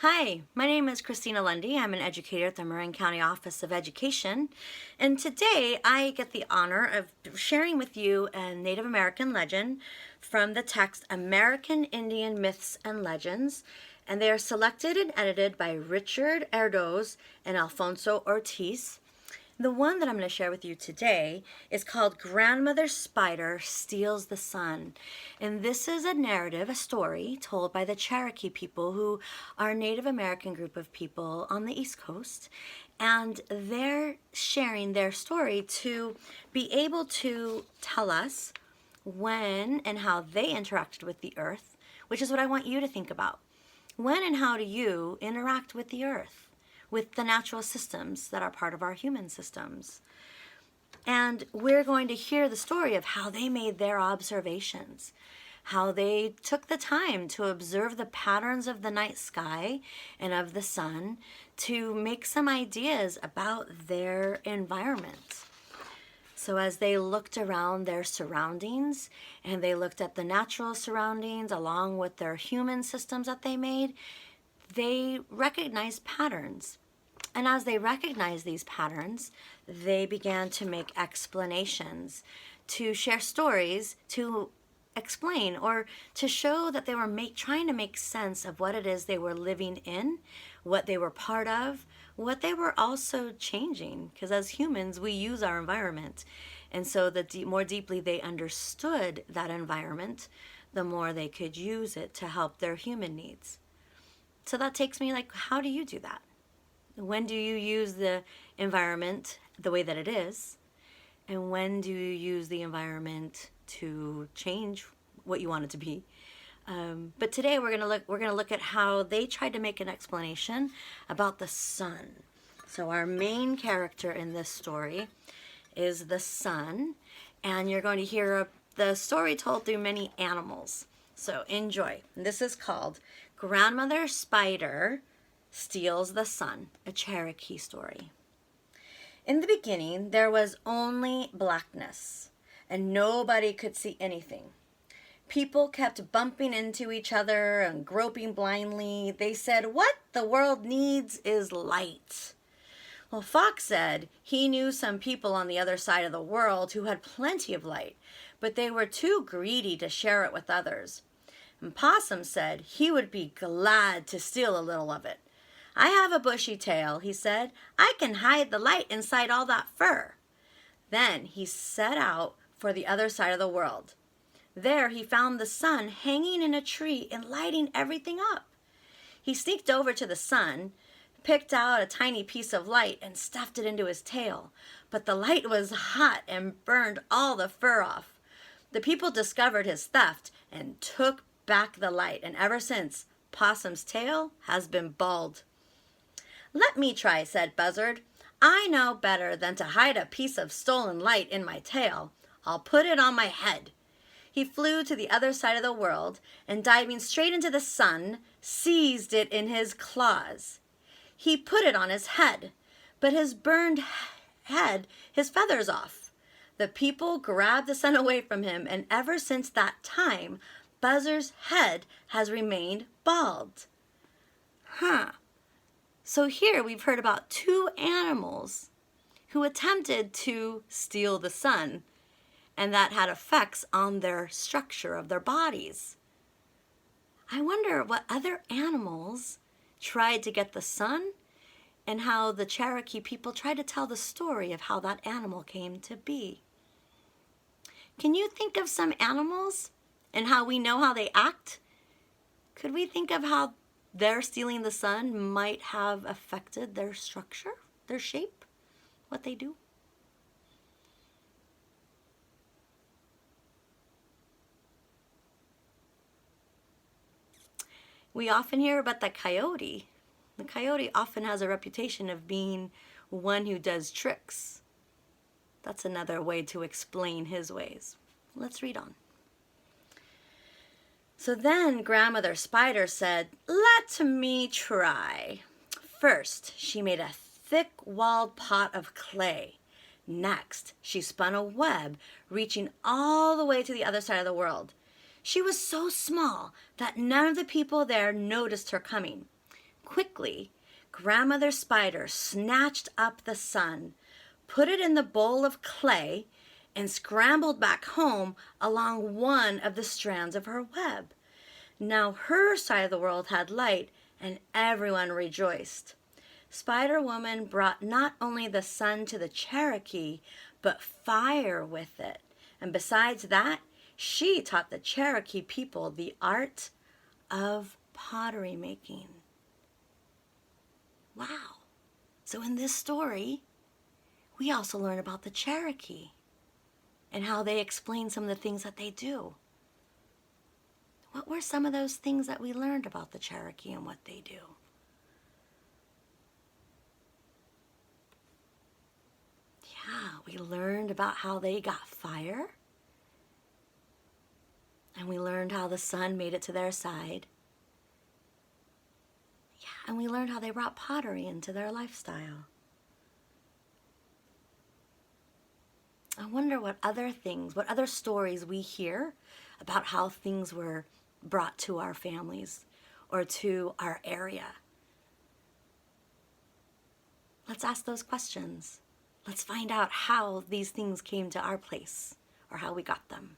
Hi, my name is Christina Lundy. I'm an educator at the Marin County Office of Education, and today I get the honor of sharing with you a Native American legend from the text American Indian Myths and Legends, and they are selected and edited by Richard Erdoes and Alfonso Ortiz. The one that I'm going to share with you today is called Grandmother Spider Steals the Sun. And this is a narrative, a story told by the Cherokee people, who are a Native American group of people on the East Coast. And they're sharing their story to be able to tell us when and how they interacted with the earth, which is what I want you to think about. When and how do you interact with the earth, with the natural systems that are part of our human systems? And we're going to hear the story of how they made their observations, how they took the time to observe the patterns of the night sky and of the sun to make some ideas about their environment. So as they looked around their surroundings and they looked at the natural surroundings along with their human systems that they made, they recognized patterns. And as they recognized these patterns, they began to make explanations, to share stories, to explain or to show that they were trying to make sense of what it is they were living in, what they were part of, what they were also changing. Because as humans, we use our environment. And so the more deeply they understood that environment, the more they could use it to help their human needs. So that takes me like, how do you do that? When do you use the environment the way that it is? And when do you use the environment to change what you want it to be? But today we're gonna look at how they tried to make an explanation about the sun. So our main character in this story is the sun, and you're going to hear the story told through many animals. So enjoy. This is called Grandmother Spider Steals the Sun, a Cherokee story. In the beginning, there was only blackness, and nobody could see anything. People kept bumping into each other and groping blindly. They said, "What the world needs is light." Well, Fox said he knew some people on the other side of the world who had plenty of light, but they were too greedy to share it with others. And Possum said he would be glad to steal a little of it. "I have a bushy tail," he said. "I can hide the light inside all that fur." Then he set out for the other side of the world. There he found the sun hanging in a tree and lighting everything up. He sneaked over to the sun, picked out a tiny piece of light and stuffed it into his tail. But the light was hot and burned all the fur off. The people discovered his theft and took back the light, and ever since, Possum's tail has been bald. "Let me try," said Buzzard. "I know better than to hide a piece of stolen light in my tail. I'll put it on my head." He flew to the other side of the world and, diving straight into the sun, seized it in his claws. He put it on his head, but his burned head his feathers off. The people grabbed the sun away from him, and ever since that time, Buzzard's head has remained bald. So here we've heard about two animals who attempted to steal the sun, and that had effects on their structure of their bodies. I wonder what other animals tried to get the sun and how the Cherokee people tried to tell the story of how that animal came to be. Can you think of some animals and how we know how they act? Could we think of how their stealing the sun might have affected their structure, their shape, what they do? We often hear about the coyote. The coyote often has a reputation of being one who does tricks. That's another way to explain his ways. Let's read on. So then Grandmother Spider said, "Let me try." First, she made a thick-walled pot of clay. Next, she spun a web reaching all the way to the other side of the world. She was so small that none of the people there noticed her coming. Quickly, Grandmother Spider snatched up the sun, put it in the bowl of clay, and scrambled back home along one of the strands of her web. Now her side of the world had light, and everyone rejoiced. Spider Woman brought not only the sun to the Cherokee, but fire with it. And besides that, she taught the Cherokee people the art of pottery making. Wow. So in this story, we also learn about the Cherokee and how they explain some of the things that they do. What were some of those things that we learned about the Cherokee and what they do? Yeah, we learned about how they got fire. And we learned how the sun made it to their side. Yeah, and we learned how they brought pottery into their lifestyle. I wonder what other things, what other stories we hear about how things were brought to our families or to our area. Let's ask those questions. Let's find out how these things came to our place or how we got them.